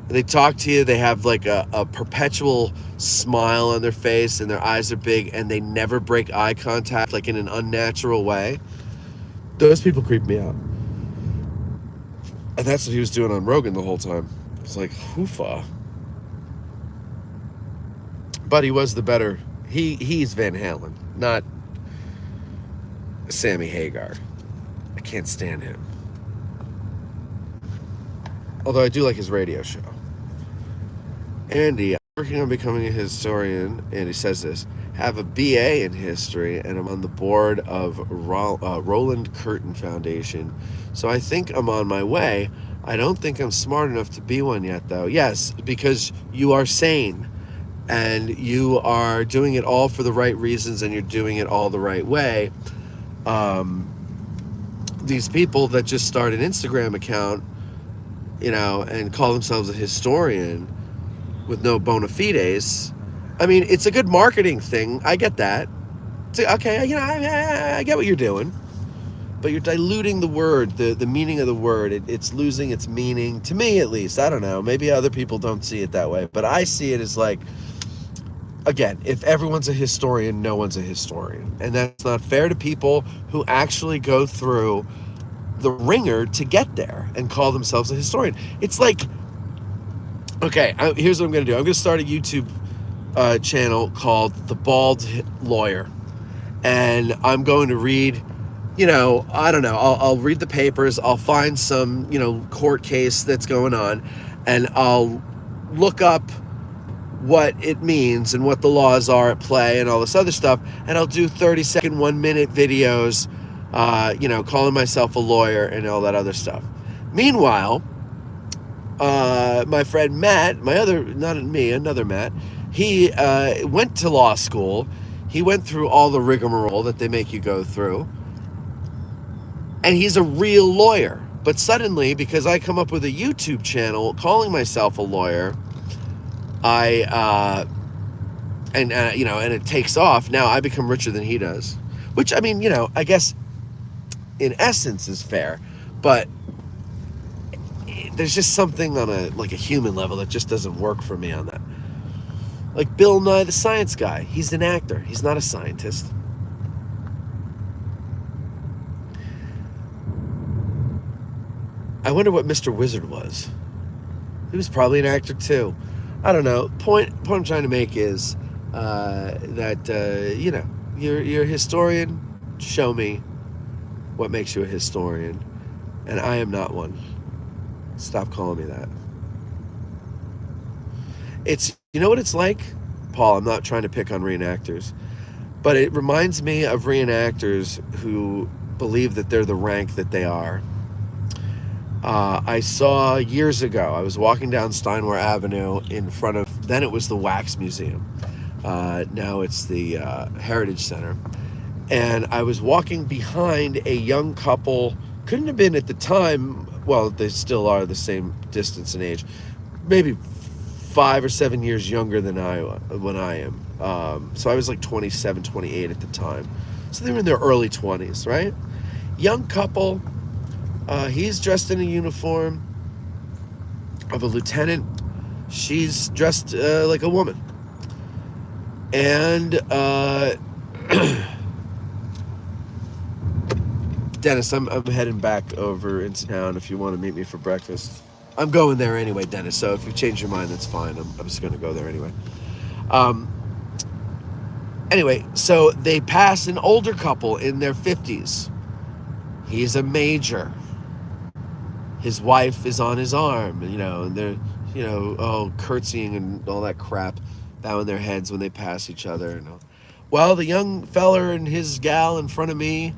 they talk to you, they have like a perpetual smile on their face, and their eyes are big, and they never break eye contact, like in an unnatural way. Those people creep me out. And that's what he was doing on Rogan the whole time. It's like, hoofa. But he was the better. He's Van Halen, not Sammy Hagar. I can't stand him. Although I do like his radio show. Andy, I'm working on becoming a historian, and he says this, have a BA in history, and I'm on the board of Roland Curtin Foundation. So I think I'm on my way. I don't think I'm smart enough to be one yet, though. Yes, because you are sane, and you are doing it all for the right reasons, and you're doing it all the right way. These people that just start an Instagram account, and call themselves a historian with no bona fides. I mean, it's a good marketing thing. I get that. Okay, I get what you're doing. But you're diluting the word, the meaning of the word. It's losing its meaning, to me at least. I don't know. Maybe other people don't see it that way. But I see it as like, again, if everyone's a historian, no one's a historian. And that's not fair to people who actually go through the ringer to get there and call themselves a historian. It's like, okay, here's what I'm going to do. I'm going to start a YouTube channel called The Bald Lawyer. And I'm going to read, I don't know, I'll read the papers. I'll find some, court case that's going on. And I'll look up what it means and what the laws are at play and all this other stuff. And I'll do 30-second, 1-minute videos, calling myself a lawyer and all that other stuff. Meanwhile, my friend Matt, another Matt, he went to law school. He went through all the rigmarole that they make you go through. And he's a real lawyer. But suddenly, because I come up with a YouTube channel calling myself a lawyer, and it takes off, now I become richer than he does. Which, I mean, I guess in essence is fair. But there's just something on a human level that just doesn't work for me on that. Like Bill Nye the Science Guy. He's an actor. He's not a scientist. I wonder what Mr. Wizard was. He was probably an actor too. I don't know. Point I'm trying to make is that you're a historian. Show me what makes you a historian, and I am not one. Stop calling me that. It's, what it's like? Paul, I'm not trying to pick on reenactors, but it reminds me of reenactors who believe that they're the rank that they are. I saw years ago, I was walking down Steinway Avenue in front of, then it was the Wax Museum. Now it's the Heritage Center. And I was walking behind a young couple, couldn't have been at the time, well, they still are the same distance in age, maybe 5 or 7 years younger than I am. So I was like 27, 28 at the time. So they were in their early 20s, right? Young couple. He's dressed in a uniform of a lieutenant. She's dressed like a woman. And Dennis, I'm heading back over into town if you want to meet me for breakfast. I'm going there anyway, Dennis, so if you change your mind, that's fine. I'm just going to go there anyway. Anyway, so they pass an older couple in their 50s. He's a major. His wife is on his arm, and they're, curtsying and all that crap, bowing their heads when they pass each other. Well, the young feller and his gal in front of me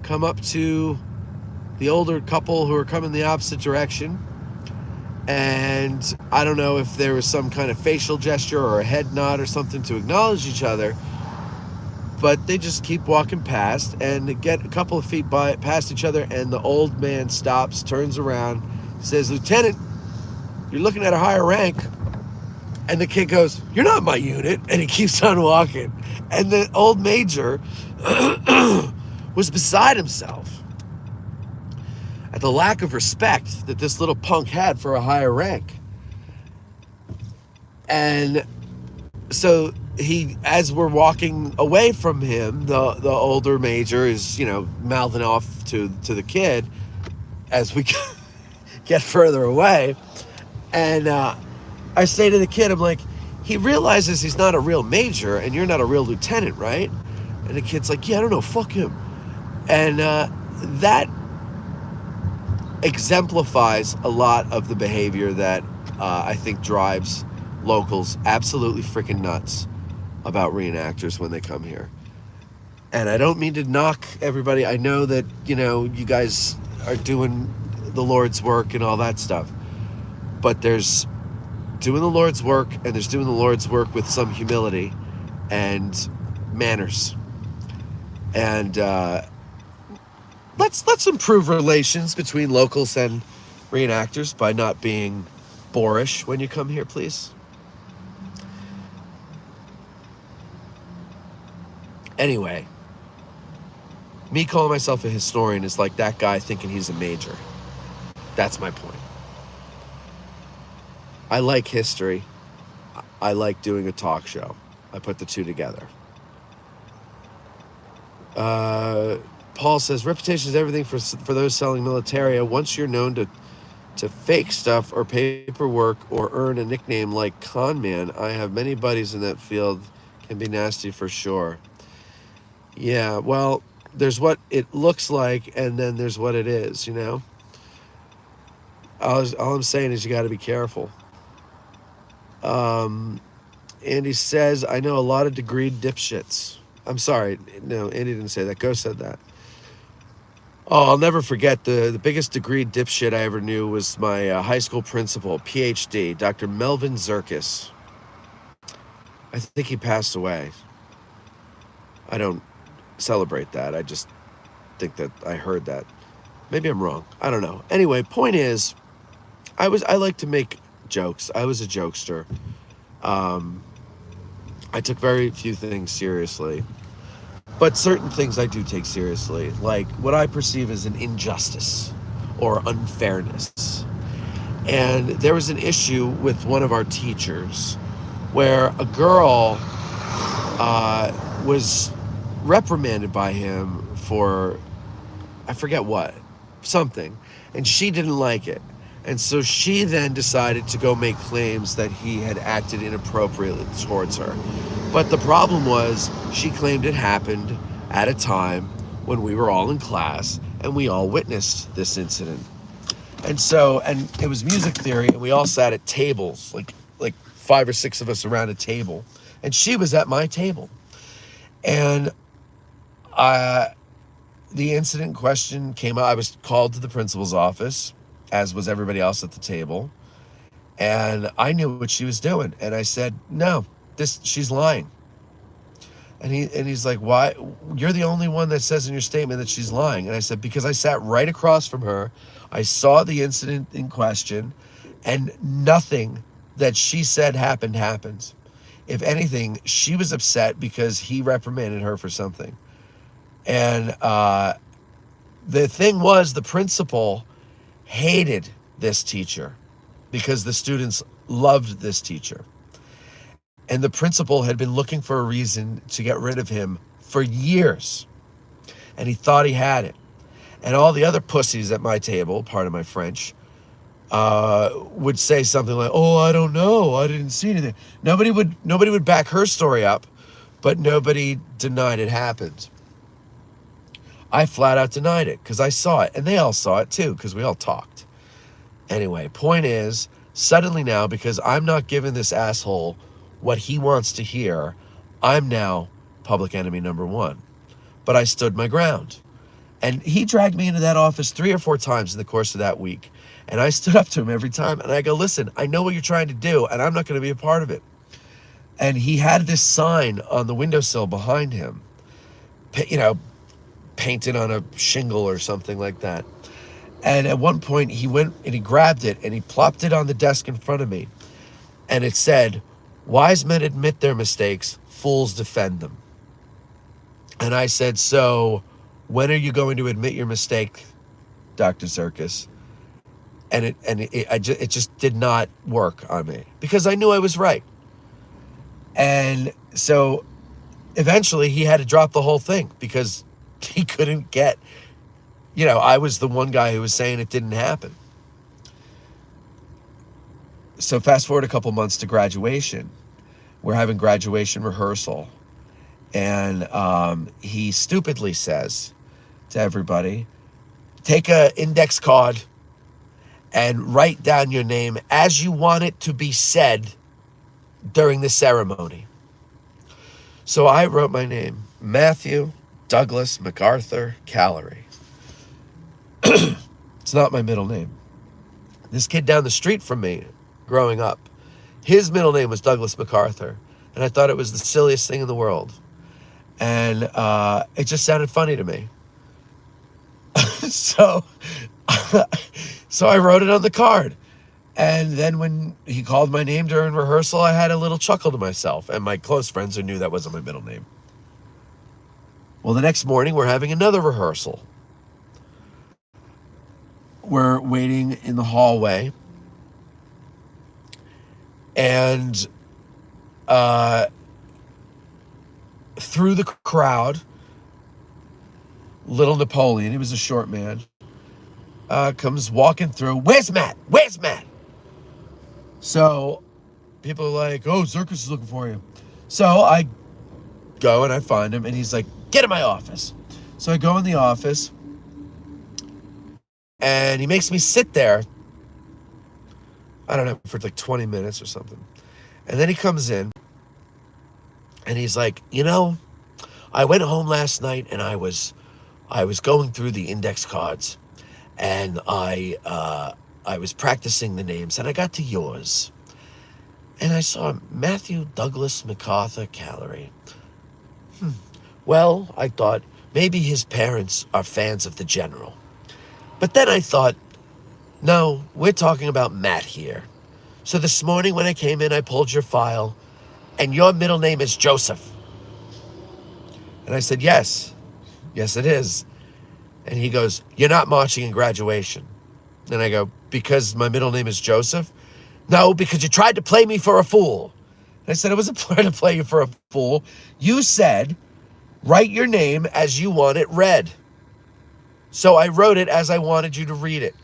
come up to the older couple who are coming the opposite direction. And I don't know if there was some kind of facial gesture or a head nod or something to acknowledge each other, but they just keep walking past and get a couple of feet past each other, and the old man stops, turns around, says, "Lieutenant, you're looking at a higher rank." And the kid goes, "You're not my unit," and he keeps on walking. And the old major was beside himself at the lack of respect that this little punk had for a higher rank. And so as we're walking away from him, the older major is, mouthing off to the kid as we get further away. And I say to the kid, I'm like, he realizes he's not a real major and you're not a real lieutenant, right? And the kid's like, yeah, I don't know, fuck him. And that exemplifies a lot of the behavior that I think drives locals absolutely freaking nuts about reenactors when they come here. And I don't mean to knock everybody. I know that, you guys are doing the Lord's work and all that stuff. But there's doing the Lord's work, and there's doing the Lord's work with some humility and manners. And let's improve relations between locals and reenactors by not being boorish when you come here, please. Anyway, me calling myself a historian is like that guy thinking he's a major. That's my point. I like history. I like doing a talk show. I put the two together. Paul says, reputation is everything for those selling militaria. Once you're known to fake stuff or paperwork or earn a nickname like Con Man, I have many buddies in that field, can be nasty for sure. Yeah, well, there's what it looks like, and then there's what it is, All I'm saying is you got to be careful. Andy says, I know a lot of degreed dipshits. I'm sorry. No, Andy didn't say that. Ghost said that. Oh, I'll never forget the biggest degreed dipshit I ever knew was my high school principal, PhD, Dr. Melvin Zirkis. I think he passed away. I don't celebrate that. I just think that I heard that. Maybe I'm wrong. I don't know. Anyway, point is, I like to make jokes. I was a jokester. I took very few things seriously, but certain things I do take seriously, like what I perceive as an injustice or unfairness. And there was an issue with one of our teachers where a girl was reprimanded by him for, I forget what, something, and she didn't like it. And so she then decided to go make claims that he had acted inappropriately towards her. But the problem was, she claimed it happened at a time when we were all in class and we all witnessed this incident. And it was music theory, and we all sat at tables, like 5 or 6 of us around a table. And she was at my table. And the incident in question came out. I was called to the principal's office, as was everybody else at the table. And I knew what she was doing. And I said, no, she's lying. And he's like, why? You're the only one that says in your statement that she's lying. And I said, because I sat right across from her. I saw the incident in question, and nothing that she said happened. If anything, she was upset because he reprimanded her for something. And the thing was, the principal hated this teacher because the students loved this teacher. And the principal had been looking for a reason to get rid of him for years. And he thought he had it. And all the other pussies at my table, pardon my French, would say something like, oh, I don't know, I didn't see anything. Nobody would back her story up, but nobody denied it happened. I flat out denied it because I saw it, and they all saw it too because we all talked. Anyway, point is, suddenly now, because I'm not giving this asshole what he wants to hear, I'm now public enemy number 1. But I stood my ground. And he dragged me into that office 3 or 4 times in the course of that week. And I stood up to him every time, and I go, listen, I know what you're trying to do, and I'm not going to be a part of it. And he had this sign on the windowsill behind him, painted on a shingle or something like that. And at one point he went and he grabbed it and he plopped it on the desk in front of me. And it said, wise men admit their mistakes, fools defend them. And I said, so when are you going to admit your mistake, Dr. Zirkis? And it just did not work on me because I knew I was right. And so eventually he had to drop the whole thing because he couldn't get, I was the one guy who was saying it didn't happen. So fast forward a couple months to graduation. We're having graduation rehearsal. And he stupidly says to everybody, take a index card and write down your name as you want it to be said during the ceremony. So I wrote my name, Matthew Douglas MacArthur Callery. It's not my middle name. This kid down the street from me, growing up, his middle name was Douglas MacArthur, and I thought it was the silliest thing in the world. And it just sounded funny to me. So I wrote it on the card. And then when he called my name during rehearsal, I had a little chuckle to myself and my close friends who knew that wasn't my middle name. Well, the next morning, we're having another rehearsal. We're waiting in the hallway. And through the crowd, little Napoleon, he was a short man, comes walking through. Where's Matt? Where's Matt? So people are like, oh, Zirkus is looking for you. So I go and I find him, and he's like, get in my office. So I go in the office, and he makes me sit there, I don't know, for like 20 minutes or something. And then he comes in, and he's like, you know, I went home last night, and I was going through the index cards, and I was practicing the names, and I got to yours. And I saw Matthew Douglas MacArthur Callery. Well, I thought maybe his parents are fans of the General. But then I thought, no, we're talking about Matt here. So this morning when I came in, I pulled your file, and your middle name is Joseph. And I said, yes, it is. And he goes, you're not marching in graduation. And I go, because my middle name is Joseph? No, because you tried to play me for a fool. And I said, I wasn't trying to play you for a fool. You said, write your name as you want it read. So I wrote it as I wanted you to read it.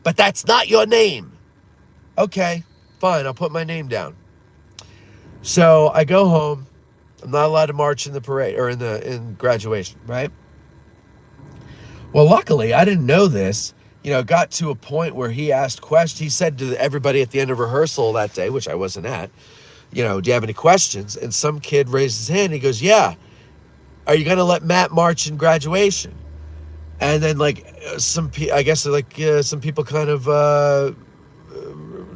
But that's not your name. Okay, fine, I'll put my name down. So I go home. I'm not allowed to march in the parade or in graduation, right? Well, luckily, I didn't know this. You know, it got to a point where he asked questions. He said to everybody at the end of rehearsal that day, which I wasn't at, you know, do you have any questions? And some kid raised his hand. He goes, yeah. Are you going to let Matt march in graduation? And then, like, some people kind of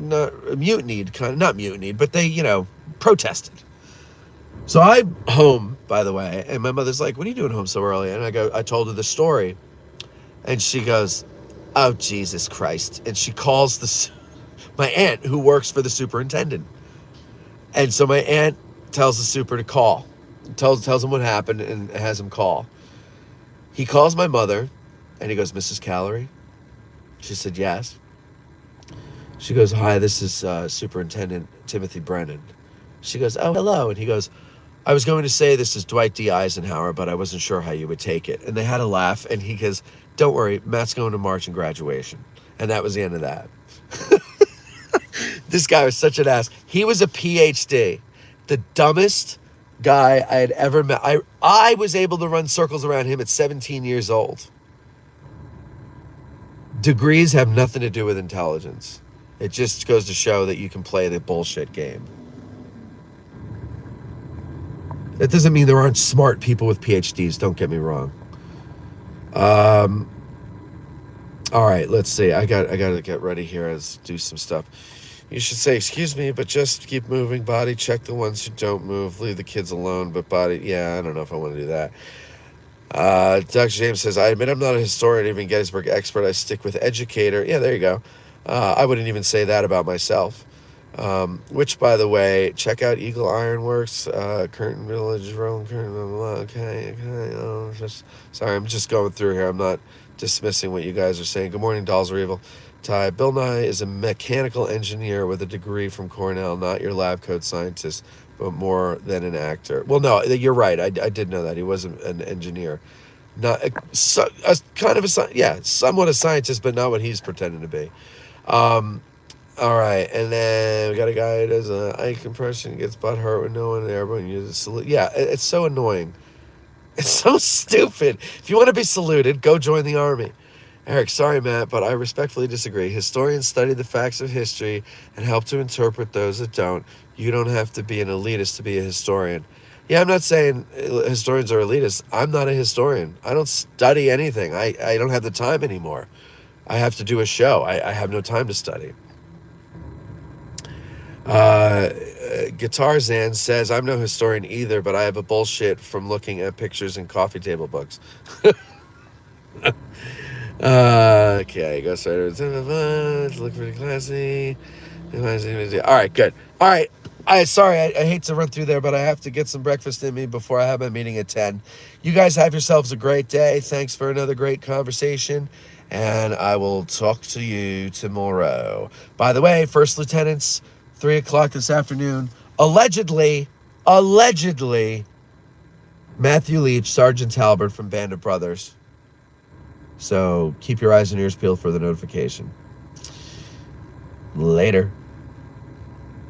not mutinied, but they, you know, protested. So I'm home, by the way, and my mother's like, what are you doing home so early? And I told her the story. And she goes, oh, Jesus Christ. And she calls my aunt, who works for the superintendent. And so my aunt tells the super to call, tells him what happened and has him call. He calls my mother, and he goes, Mrs. Callery? She said, yes. She goes, hi, this is Superintendent Timothy Brennan. She goes, oh, hello. And he goes, I was going to say this is Dwight D. Eisenhower, but I wasn't sure how you would take it. And they had a laugh, and he goes, don't worry, Matt's going to march in graduation. And that was the end of that. This guy was such an ass. He was a PhD. The dumbest guy I had ever met. I was able to run circles around him at 17 years old. Degrees have nothing to do with intelligence. It just goes to show that you can play the bullshit game. That doesn't mean there aren't smart people with PhDs, don't get me wrong. All right, let's see. I got to get ready here. Let's do some stuff. You should say, excuse me, but just keep moving. Body check the ones who don't move. Leave the kids alone, but body, yeah, I don't know if I want to do that. Dr. James says, I admit I'm not a historian, even Gettysburg expert. I stick with educator. Yeah, there you go. I wouldn't even say that about myself. Which, by the way, check out Eagle Ironworks, Curtin Village, Rome, Curtin, blah, blah, blah. Okay. Sorry, I'm just going through here. I'm not dismissing what you guys are saying. Good morning, Dolls Are Evil. Ty, Bill Nye is a mechanical engineer with a degree from Cornell, not your lab coat scientist, but more than an actor. Well, no, you're right. I did know that. He wasn't an engineer. Not somewhat a scientist, but not what he's pretending to be. All right, and then we got a guy who does eye compression, gets butt hurt with no one there, everyone uses salute. Yeah, it's so annoying. It's so stupid. If you want to be saluted, go join the army. Eric, sorry, Matt, but I respectfully disagree. Historians study the facts of history and help to interpret those that don't. You don't have to be an elitist to be a historian. Yeah, I'm not saying historians are elitists. I'm not a historian. I don't study anything. I don't have the time anymore. I have to do a show. I have no time to study. Guitar Zan says, I'm no historian either, but I have a bullshit from looking at pictures and coffee table books. Okay, go straight. Look pretty classy. All right, good. All right. Sorry, I hate to run through there, but I have to get some breakfast in me before I have my meeting at 10. You guys have yourselves a great day. Thanks for another great conversation, and I will talk to you tomorrow. By the way, First Lieutenants, 3 o'clock this afternoon. Allegedly, Matthew Leach, Sergeant Talbot from Band of Brothers. So keep your eyes and ears peeled for the notification. Later.